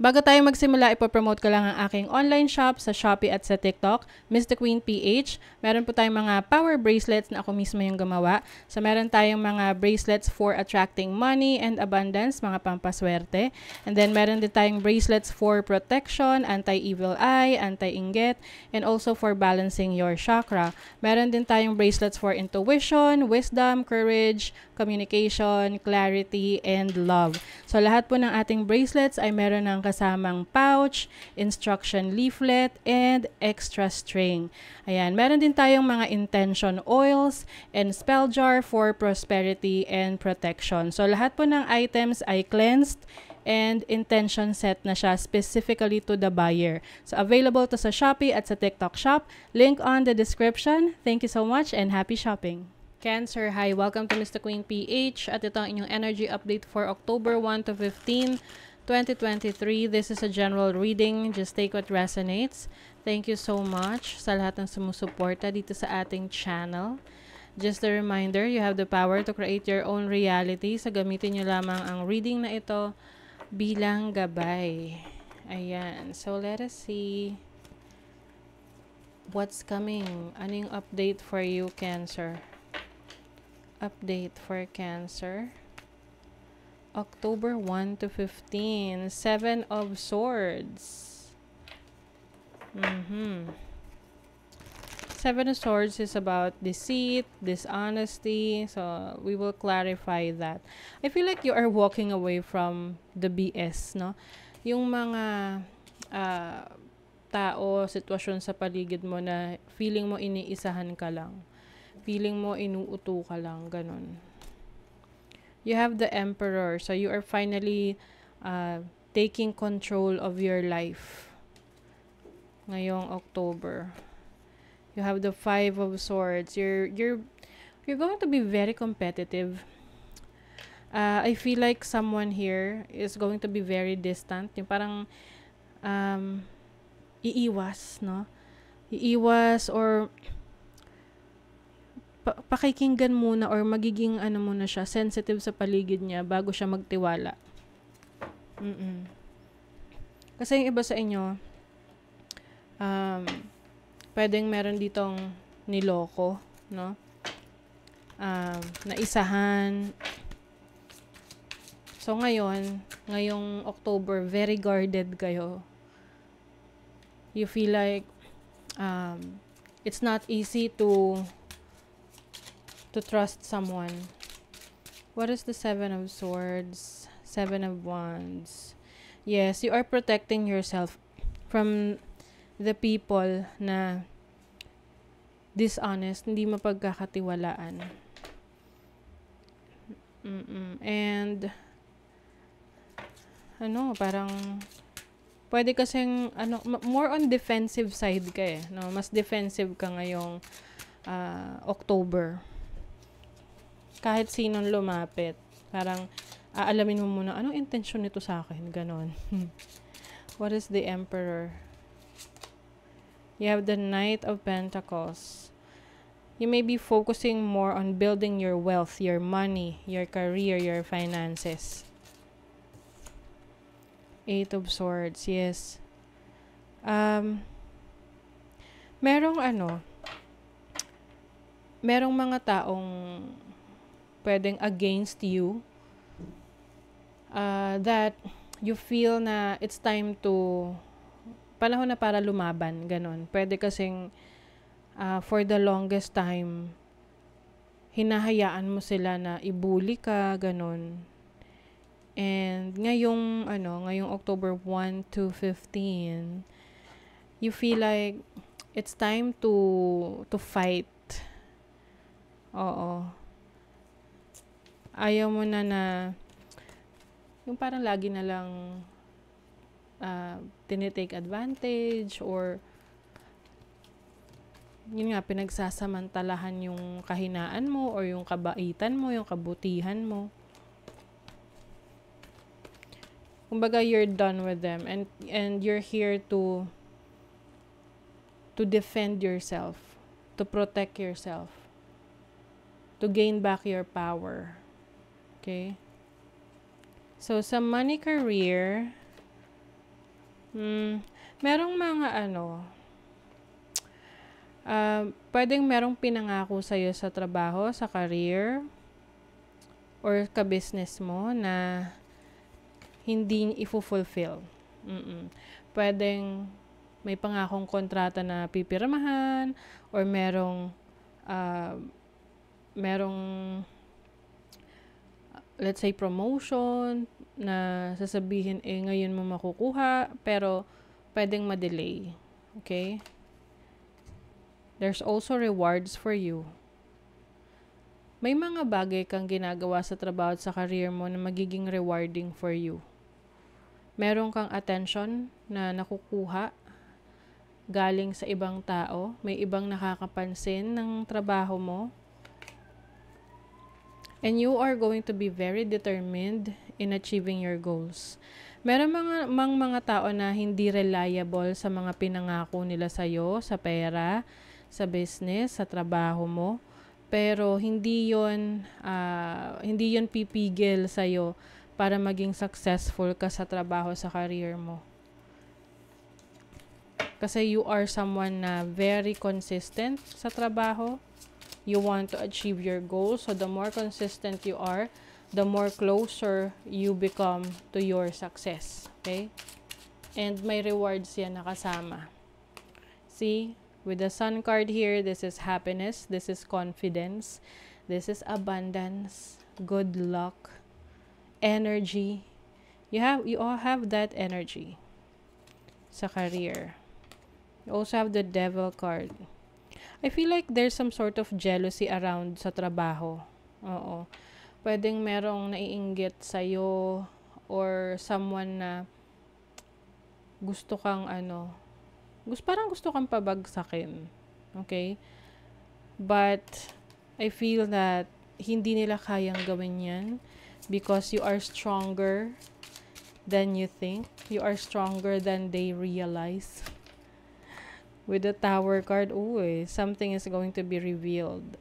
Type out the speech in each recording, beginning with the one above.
Bago tayo magsimula, ipopromote ko lang ang aking online shop sa Shopee at sa TikTok, Miss the Queen PH. Meron po tayong mga power bracelets na ako mismo yung gumawa. So meron tayong mga bracelets for attracting money and abundance, mga pampaswerte. And then meron din tayong bracelets for protection, anti-evil eye, anti-inggit, and also for balancing your chakra. Meron din tayong bracelets for intuition, wisdom, courage, communication, clarity, and love. So lahat po ng ating bracelets ay meron ng kasamang pouch, instruction leaflet, and extra string. Ayan, meron din tayong mga intention oils and spell jar for prosperity and protection. So lahat po ng items ay cleansed and intention set na siya specifically to the buyer. So available to sa Shopee at sa TikTok shop. Link on the description. Thank you so much and happy shopping! Cancer, hi! Welcome to Miss the Queen PH at ito ang inyong energy update for October 1 to 15, 2023. This is a general reading. Just take what resonates. Thank you so much sa lahat ng sumusuporta dito sa ating channel. Just a reminder, you have the power to create your own reality. So gamitin nyo lamang ang reading na ito bilang gabay. Ayan. So let us see what's coming. Ano yung update for you, Cancer? Update for Cancer. October 1 to 15. 7 of Swords. 7 of Swords is about deceit, dishonesty. So, we will clarify that. I feel like you are walking away from the BS, no? Yung mga tao, sitwasyon sa paligid mo na feeling mo iniisahan ka lang. Feeling mo inuuto ka lang, ganun. You have the Emperor. So, you are finally taking control of your life. Ngayong October. You have the 5 of Swords. You're going to be very competitive. I feel like someone here is going to be very distant. Yung parang iiwas, no? Iiwas or pakikinggan muna or magiging ano muna siya, sensitive sa paligid niya bago siya magtiwala. Kasi yung iba sa inyo, pwedeng meron ditong niloko, no? Naisahan. So ngayong October, very guarded kayo. You feel like it's not easy to trust someone. What is the 7 of Swords? 7 of Wands. Yes, you are protecting yourself from the people na dishonest, hindi mapagkakatiwalaan. And parang pwede kasing more on defensive side ka eh, no? Mas defensive ka ngayong October. Kahit sinong lumapit, parang aalamin mo muna, anong intention nito sa akin? Ganon. What is the Emperor? You have the Knight of Pentacles. You may be focusing more on building your wealth, your money, your career, your finances. 8 of Swords, yes. Merong mga taong pwedeng against you, that you feel na it's time to, panahon na para lumaban, ganon. Pwede kasing for the longest time, hinahayaan mo sila na ibuli ka, ganon. And ngayong October 1 to 15, you feel like it's time to fight. Oo. Ayaw mo na yung parang lagi na lang tinitake advantage or yun nga, pinagsasamantalahan yung kahinaan mo or yung kabaitan mo, yung kabutihan mo. Kumbaga, you're done with them and you're here to defend yourself, to protect yourself, to gain back your power. Okay? So, sa money career, Merong mga pwedeng merong pinangako sa'yo sa trabaho, sa career, or ka-business mo na hindi i-fulfill. Pwedeng may pangakong kontrata na pipirmahan, or merong let's say promotion na sasabihin ngayon mo makukuha, pero pwedeng ma-delay. Okay? There's also rewards for you. May mga bagay kang ginagawa sa trabaho at sa career mo na magiging rewarding for you. Meron kang attention na nakukuha galing sa ibang tao. May ibang nakakapansin ng trabaho mo. And you are going to be very determined in achieving your goals. Meron mga tao na hindi reliable sa mga pinangako nila sa'yo, sa pera, sa business, sa trabaho mo. Pero hindi yon pipigil sa'yo para maging successful ka sa trabaho, sa career mo. Kasi you are someone na very consistent sa trabaho. You want to achieve your goals. So the more consistent you are, the more closer you become to your success. Okay? And may rewards yan nakasama. See? With the Sun card here, this is happiness, this is confidence, this is abundance, good luck, energy. You all have that energy sa career. You also have the Devil card. I feel like there's some sort of jealousy around sa trabaho. Oo. Pwedeng merong naiinggit sa'yo, or someone na gusto kang parang gusto kang pabagsakin. Okay? But I feel that hindi nila kayang gawin yan because you are stronger than you think. You are stronger than they realize. With the Tower card, something is going to be revealed.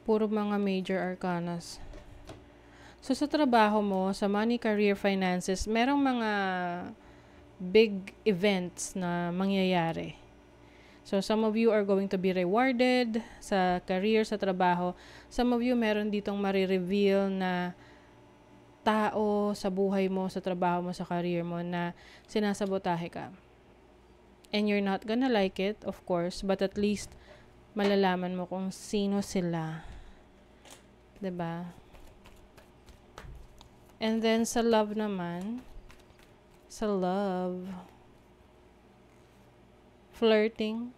Puro mga major arcanas. So sa trabaho mo, sa money, career, finances, merong mga big events na mangyayari. So some of you are going to be rewarded sa career, sa trabaho. Some of you meron ditong marireveal na tao sa buhay mo, sa trabaho mo, sa career mo na sinasabotahe ka. And you're not gonna like it, of course, but at least malalaman mo kung sino sila. 'Di ba? And then sa love naman, sa love, flirting,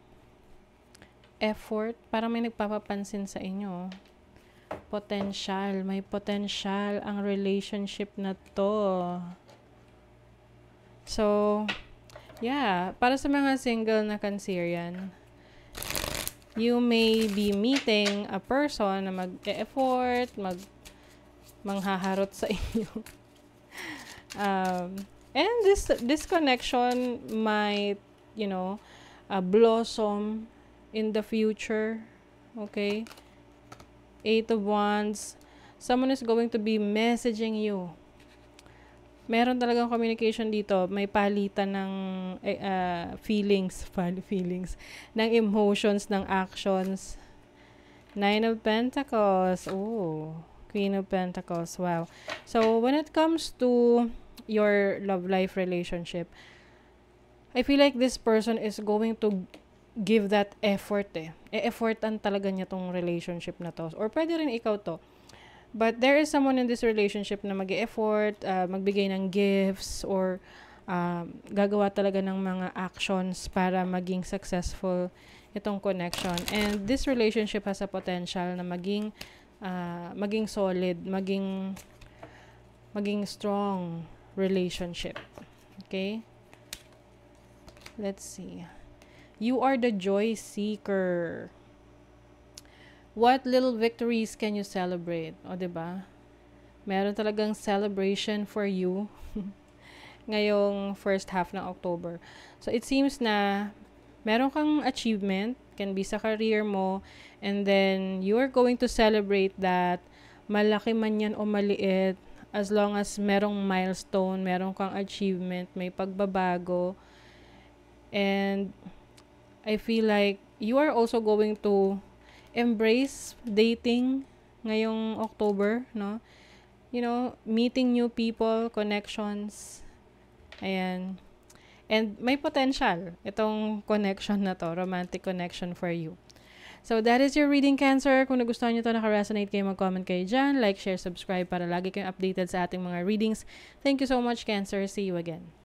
effort, parang may nagpapapansin sa inyo. Potential, may potential ang relationship na to. So, yeah, para sa mga single na Cancerian, you may be meeting a person na mag-e-effort, manghaharot sa inyo. And this connection might, blossom in the future. Okay? 8 of Wands. Someone is going to be messaging you. Meron talagang communication dito. May palitan ng feelings, ng emotions, ng actions. 9 of Pentacles. Queen of Pentacles. Wow. So, when it comes to your love life relationship, I feel like this person is going to give that effort E-effortan talaga niya tong relationship na to. Or pwede rin ikaw to. But there is someone in this relationship na mag-e-effort, magbigay ng gifts, or gagawa talaga ng mga actions para maging successful itong connection. And this relationship has a potential na maging solid, maging strong relationship. Okay? Let's see. You are the joy seeker. What little victories can you celebrate? O, diba? Meron talagang celebration for you ngayong first half ng October. So, it seems na meron kang achievement, can be sa career mo, and then you are going to celebrate that, malaki man yan o maliit, as long as merong milestone, merong kang achievement, may pagbabago, and I feel like you are also going to embrace dating ngayong October, no? Meeting new people, connections, ayan. And may potential itong connection na to, romantic connection for you. So, that is your reading, Cancer. Kung nagustuhan nyo to, naka-resonate kayo, mag-comment kayo dyan. Like, share, subscribe para lagi kayong updated sa ating mga readings. Thank you so much, Cancer. See you again.